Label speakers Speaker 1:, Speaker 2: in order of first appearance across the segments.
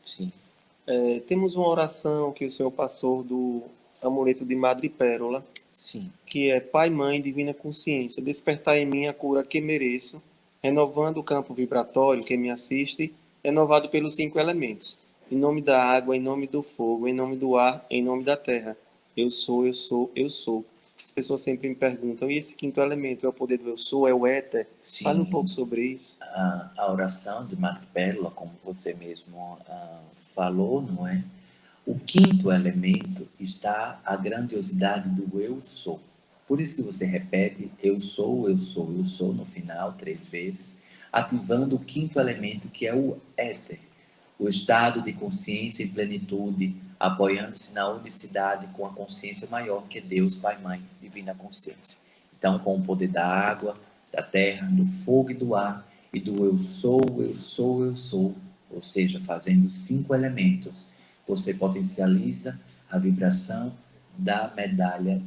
Speaker 1: Sim,
Speaker 2: Temos uma oração que o Senhor passou do amuleto de Madrepérola,
Speaker 1: sim.
Speaker 2: que é Pai, Mãe, Divina Consciência, despertar em mim a cura que mereço, renovando o campo vibratório que me assiste, renovado pelos 5 elementos. Em nome da água, em nome do fogo, em nome do ar, em nome da terra. Eu sou, eu sou, eu sou. As pessoas sempre me perguntam, e esse 5º elemento é o poder do eu sou, é o éter? Fale um pouco
Speaker 1: Sim,
Speaker 2: sobre isso.
Speaker 1: a oração de Madre Pérola, como você mesmo falou, não é? O quinto elemento está a grandiosidade do eu sou. Por isso que você repete eu sou, eu sou, eu sou no final 3 vezes, ativando o quinto elemento que é o éter, o estado de consciência e plenitude, apoiando-se na unicidade com a consciência maior que é Deus, Pai, Mãe, Divina Consciência. Então, com o poder da água, da terra, do fogo e do ar, e do eu sou, eu sou, eu sou, ou seja, fazendo 5 elementos, você potencializa a vibração da medalha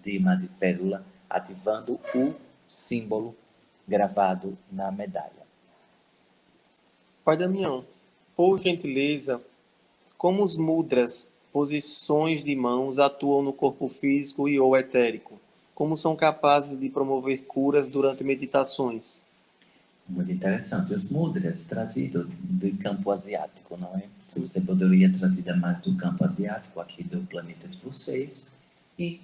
Speaker 1: de madrepérola, ativando o símbolo gravado na medalha.
Speaker 2: Pai Damião, por gentileza, como os mudras, posições de mãos, atuam no corpo físico e ou etérico? Como são capazes de promover curas durante meditações?
Speaker 1: Muito interessante. Os mudras trazidos do campo asiático, não é? Se você poderia trazer mais do campo asiático aqui do planeta de vocês e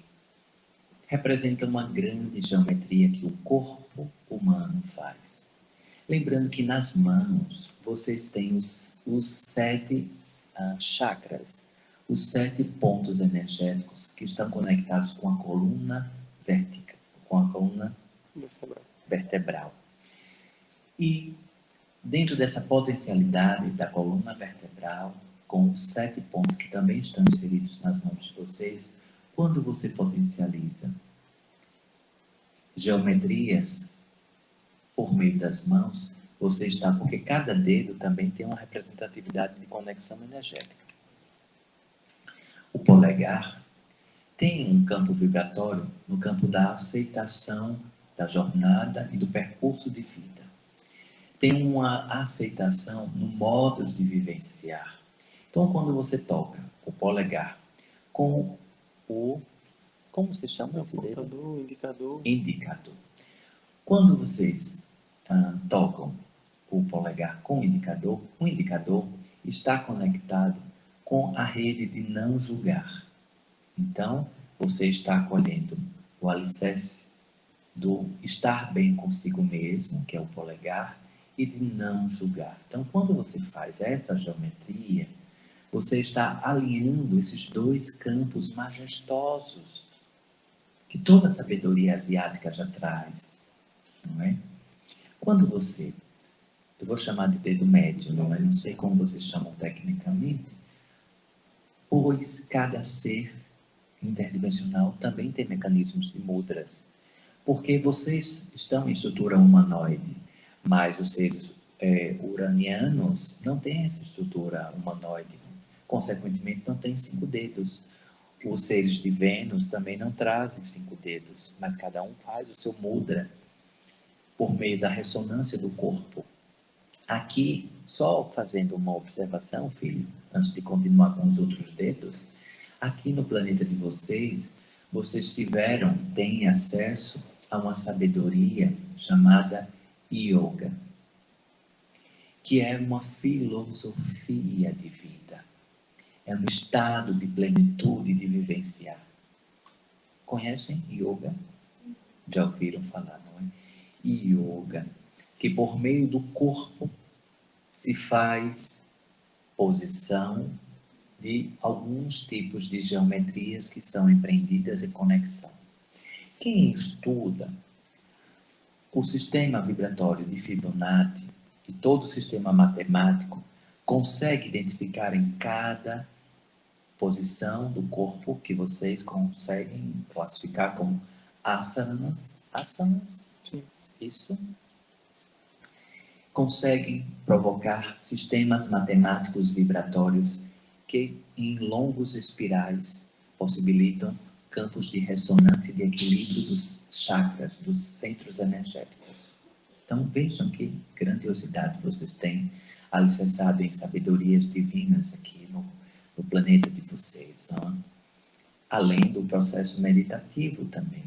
Speaker 1: representa uma grande geometria que o corpo humano faz. Lembrando que nas mãos vocês têm os 7 chakras, os 7 pontos energéticos que estão conectados com a coluna vertical, com a coluna vertebral. E dentro dessa potencialidade da coluna vertebral, com os 7 pontos que também estão inseridos nas mãos de vocês, quando você potencializa geometrias por meio das mãos, você está, porque cada dedo também tem uma representatividade de conexão energética. O polegar tem um campo vibratório no campo da aceitação da jornada e do percurso de vida. Tem uma aceitação no modo de vivenciar. Então, quando você toca o polegar com o... Como se chama esse dedo?
Speaker 2: Apontador, indicador.
Speaker 1: Indicador. Quando vocês tocam o polegar com o indicador está conectado com a rede de não julgar. Então, você está acolhendo o alicerce do estar bem consigo mesmo, que é o polegar, e de não julgar. Então, quando você faz essa geometria, você está alinhando esses 2 campos majestosos que toda a sabedoria asiática já traz, não é? Quando você, eu vou chamar de dedo médio, não é? Não sei como vocês chamam tecnicamente, pois cada ser interdimensional também tem mecanismos de mudras, porque vocês estão em estrutura humanoide, mas os seres uranianos não têm essa estrutura humanoide, consequentemente não têm 5 dedos. Os seres de Vênus também não trazem 5 dedos, mas cada um faz o seu mudra por meio da ressonância do corpo. Aqui, só fazendo uma observação, filho, antes de continuar com os outros dedos, aqui no planeta de vocês, vocês têm acesso a uma sabedoria chamada Yoga, que é uma filosofia de vida. É um estado de plenitude de vivenciar. Conhecem Yoga? Já ouviram falar, não é? Yoga, que por meio do corpo se faz posição de alguns tipos de geometrias que são empreendidas em conexão. Quem estuda o sistema vibratório de Fibonacci e todo o sistema matemático consegue identificar em cada posição do corpo que vocês conseguem classificar como asanas,
Speaker 2: Sim.
Speaker 1: isso, conseguem provocar sistemas matemáticos vibratórios que, em longos espirais, possibilitam campos de ressonância e de equilíbrio dos chakras, dos centros energéticos. Então, vejam que grandiosidade vocês têm alicerçado em sabedorias divinas aqui no planeta de vocês, não é? Além do processo meditativo também,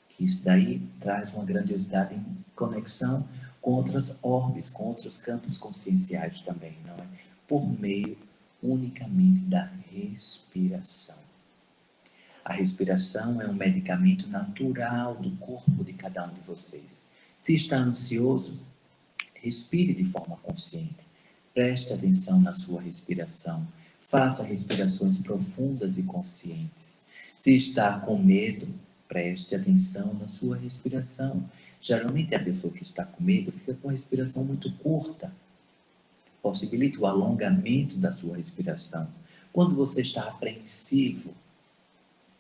Speaker 1: que isso daí traz uma grandiosidade em conexão com outras orbes, com outros campos conscienciais também, não é? Por meio unicamente da respiração. A respiração é um medicamento natural do corpo de cada um de vocês. Se está ansioso, respire de forma consciente. Preste atenção na sua respiração. Faça respirações profundas e conscientes. Se está com medo, preste atenção na sua respiração. Geralmente a pessoa que está com medo fica com a respiração muito curta. Possibilita o alongamento da sua respiração. Quando você está apreensivo,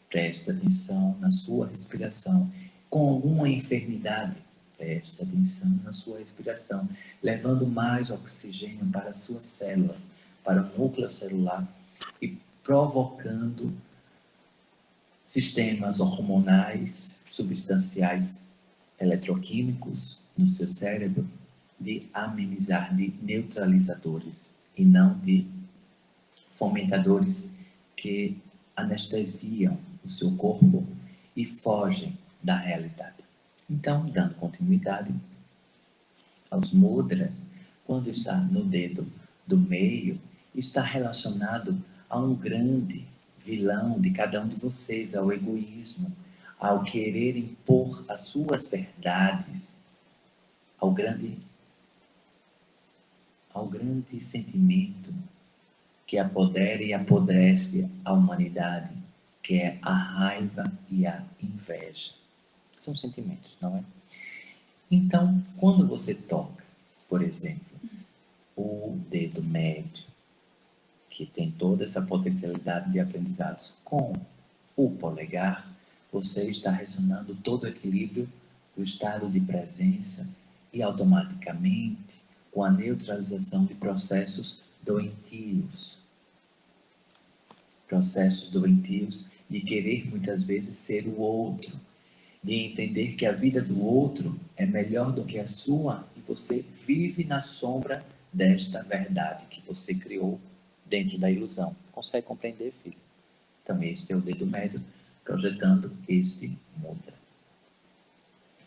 Speaker 1: preste atenção na sua respiração. Com alguma enfermidade, preste atenção na sua respiração, levando mais oxigênio para as suas células, para o núcleo celular e provocando sistemas hormonais, substanciais, eletroquímicos no seu cérebro de amenizar, de neutralizadores e não de fomentadores que anestesiam o seu corpo e fogem da realidade. Então, dando continuidade aos mudras, quando está no dedo do meio, está relacionado a um grande vilão de cada um de vocês, ao egoísmo, ao querer impor as suas verdades, ao grande sentimento que apodera e apodrece a humanidade, que é a raiva e a inveja. São sentimentos, não é? Então, quando você toca, por exemplo, o dedo médio, que tem toda essa potencialidade de aprendizados, com o polegar, você está ressonando todo o equilíbrio do estado de presença e automaticamente com a neutralização de processos doentios. Processos doentios de querer muitas vezes ser o outro, de entender que a vida do outro é melhor do que a sua e você vive na sombra desta verdade que você criou dentro da ilusão. Consegue compreender, filho? Então, este é o dedo médio projetando este mudra.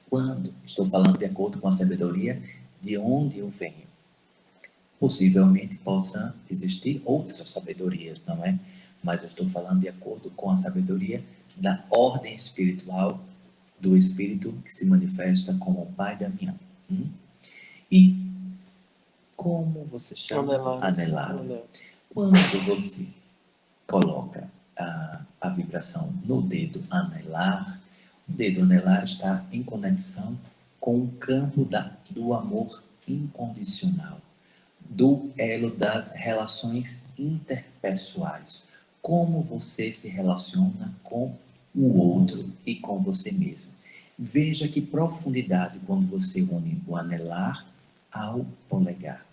Speaker 1: Quando estou falando de acordo com a sabedoria de onde eu venho, possivelmente possa existir outras sabedorias, não é? Mas eu estou falando de acordo com a sabedoria da ordem espiritual do Espírito que se manifesta como o Pai Damião. E como você chama? Anelar. Quando você coloca a vibração no dedo anelar, o dedo anelar está em conexão com o campo do amor incondicional, do elo das relações interpessoais. Como você se relaciona com o outro e com você mesmo. Veja que profundidade quando você une o anelar ao polegar.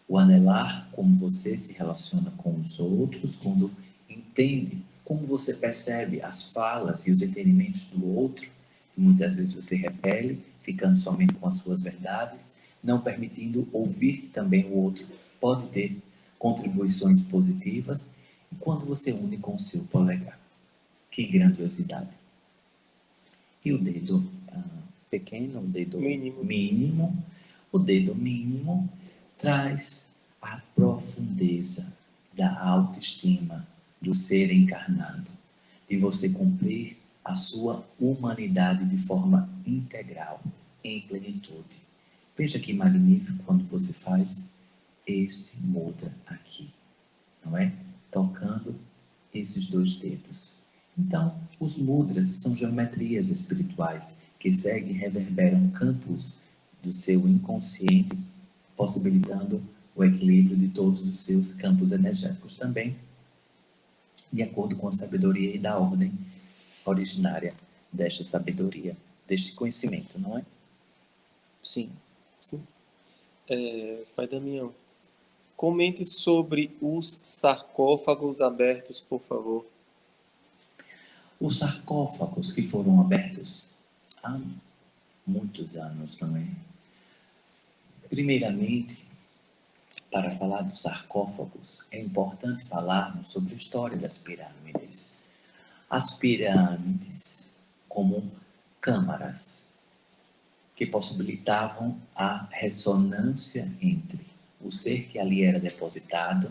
Speaker 1: O anelar, como você se relaciona com os outros, quando entende, como você percebe as falas e os entendimentos do outro, que muitas vezes você repele, ficando somente com as suas verdades, não permitindo ouvir que também o outro pode ter contribuições positivas, e quando você une com o seu polegar. Que grandiosidade! E o dedo pequeno, o dedo mínimo, o dedo mínimo traz a profundeza da autoestima do ser encarnado, de você cumprir a sua humanidade de forma integral, em plenitude. Veja que magnífico quando você faz este mudra aqui, não é? Tocando esses dois dedos. Então, os mudras são geometrias espirituais que seguem e reverberam campos do seu inconsciente, possibilitando o equilíbrio de todos os seus campos energéticos também, de acordo com a sabedoria e da ordem originária desta sabedoria, deste conhecimento, não é? Sim.
Speaker 2: Pai Damião, comente sobre os sarcófagos abertos, por favor.
Speaker 1: Os sarcófagos que foram abertos há muitos anos, não é? Primeiramente, para falar dos sarcófagos, é importante falarmos sobre a história das pirâmides. As pirâmides como câmaras que possibilitavam a ressonância entre o ser que ali era depositado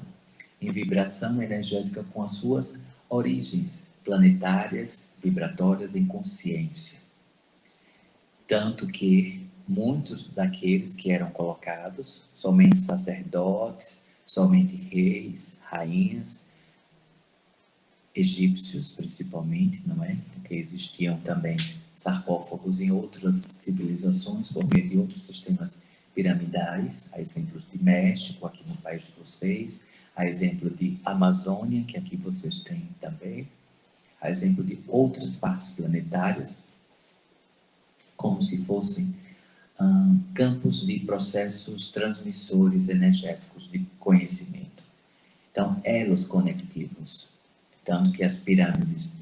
Speaker 1: em vibração energética com as suas origens planetárias, vibratórias em consciência. Tanto que muitos daqueles que eram colocados, somente sacerdotes, somente reis, rainhas, egípcios principalmente, não é? Porque existiam também sarcófagos em outras civilizações, por meio de outros sistemas piramidais, a exemplo de México, aqui no país de vocês, a exemplo de Amazônia, que aqui vocês têm também, a exemplo de outras partes planetárias, como se fossem campos de processos transmissores energéticos de conhecimento. Então, elos conectivos. Tanto que as pirâmides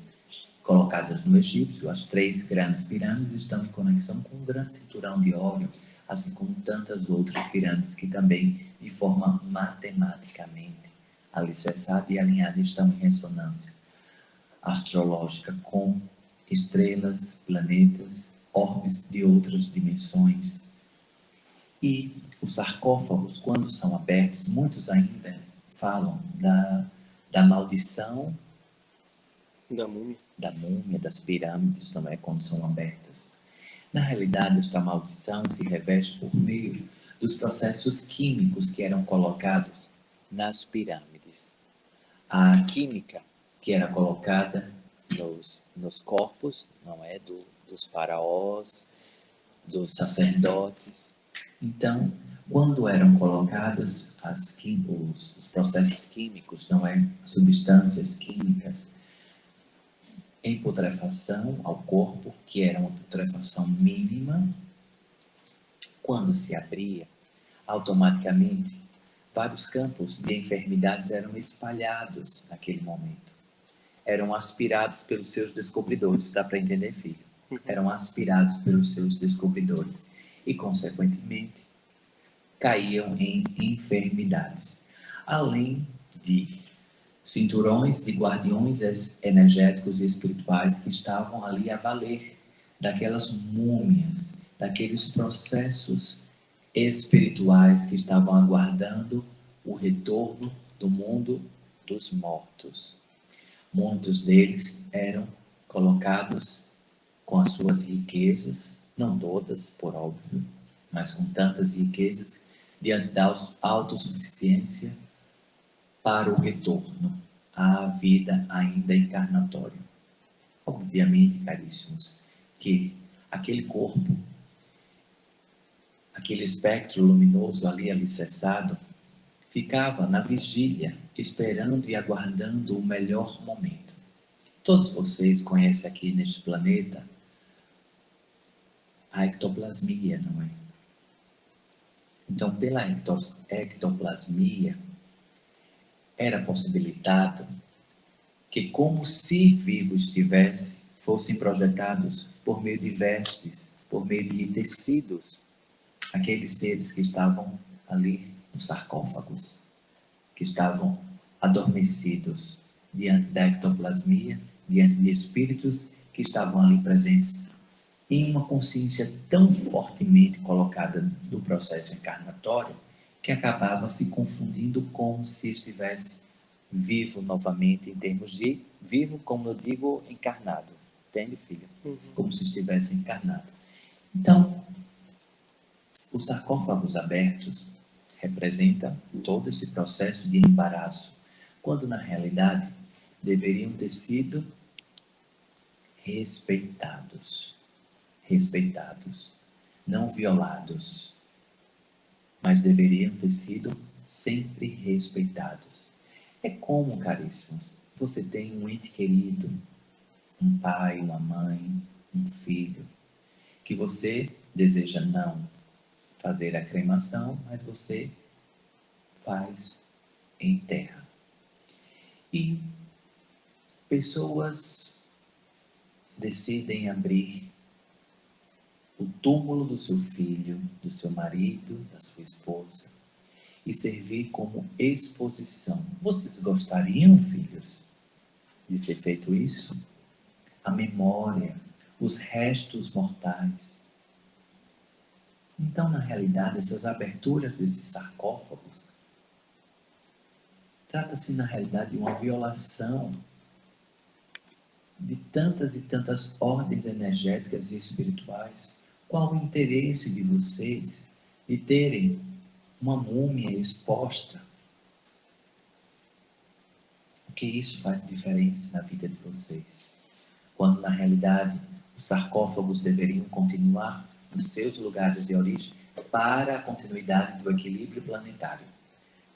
Speaker 1: colocadas no egípcio, as 3 grandes pirâmides, estão em conexão com o grande cinturão de Órion, assim como tantas outras pirâmides que também, de forma matematicamente alicerçada e alinhada, estão em ressonância astrológica com estrelas, planetas, orbes de outras dimensões. E os sarcófagos, quando são abertos, muitos ainda falam da maldição
Speaker 2: Da
Speaker 1: múmia, das pirâmides também, quando são abertas. Na realidade, esta maldição se reveste por meio dos processos químicos que eram colocados nas pirâmides. A química que era colocada nos corpos, não é, dos faraós, dos sacerdotes. Então, quando eram colocados os processos químicos, não é, substâncias químicas, em putrefação ao corpo, que era uma putrefação mínima, quando se abria, automaticamente, vários campos de enfermidades eram espalhados naquele momento. Eram aspirados pelos seus descobridores, dá para entender, filho? Eram aspirados pelos seus descobridores e, consequentemente, caíam em enfermidades. Além de cinturões de guardiões energéticos e espirituais que estavam ali a valer daquelas múmias, daqueles processos espirituais que estavam aguardando o retorno do mundo dos mortos. Muitos deles eram colocados com as suas riquezas, não todas, por óbvio, mas com tantas riquezas, diante da autossuficiência, para o retorno à vida ainda encarnatória. Obviamente, caríssimos, que aquele corpo, aquele espectro luminoso ali alicerçado, ficava na vigília, esperando e aguardando o melhor momento. Todos vocês conhecem aqui neste planeta a ectoplasmia, não é? Então, pela ectoplasmia, era possibilitado que, como se vivo estivesse, fossem projetados por meio de vestes, por meio de tecidos, aqueles seres que estavam ali nos sarcófagos, que estavam adormecidos diante da ectoplasmia, diante de espíritos que estavam ali presentes em uma consciência tão fortemente colocada do processo encarnatório que acabava se confundindo como se estivesse vivo novamente, em termos de vivo, como eu digo, encarnado. Entende, filho? Como se estivesse encarnado. Então, os sarcófagos abertos representam todo esse processo de embaraço, quando na realidade deveriam ter sido respeitados, não violados, mas deveriam ter sido sempre respeitados. É como, caríssimos, você tem um ente querido, um pai, uma mãe, um filho, que você deseja não fazer a cremação, mas você faz em terra. E pessoas decidem abrir o túmulo do seu filho, do seu marido, da sua esposa, e servir como exposição. Vocês gostariam, filhos, de ser feito isso? A memória, os restos mortais. Então, na realidade, essas aberturas desses sarcófagos trata-se, na realidade, de uma violação de tantas e tantas ordens energéticas e espirituais. Qual o interesse de vocês de terem uma múmia exposta? Porque isso faz diferença na vida de vocês. Quando, na realidade, os sarcófagos deveriam continuar nos seus lugares de origem para a continuidade do equilíbrio planetário.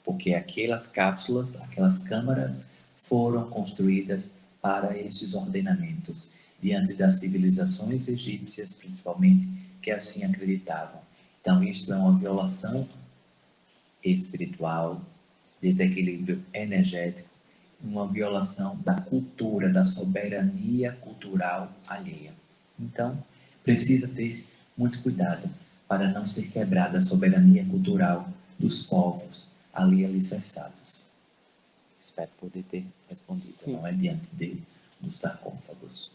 Speaker 1: Porque aquelas cápsulas, aquelas câmaras foram construídas para esses ordenamentos, diante das civilizações egípcias, principalmente, que assim acreditavam. Então, isto é uma violação espiritual, desequilíbrio energético, uma violação da cultura, da soberania cultural alheia. Então, precisa ter muito cuidado para não ser quebrada a soberania cultural dos povos ali alicerçados. Espero poder ter respondido,
Speaker 2: Sim.
Speaker 1: não é diante dos sarcófagos.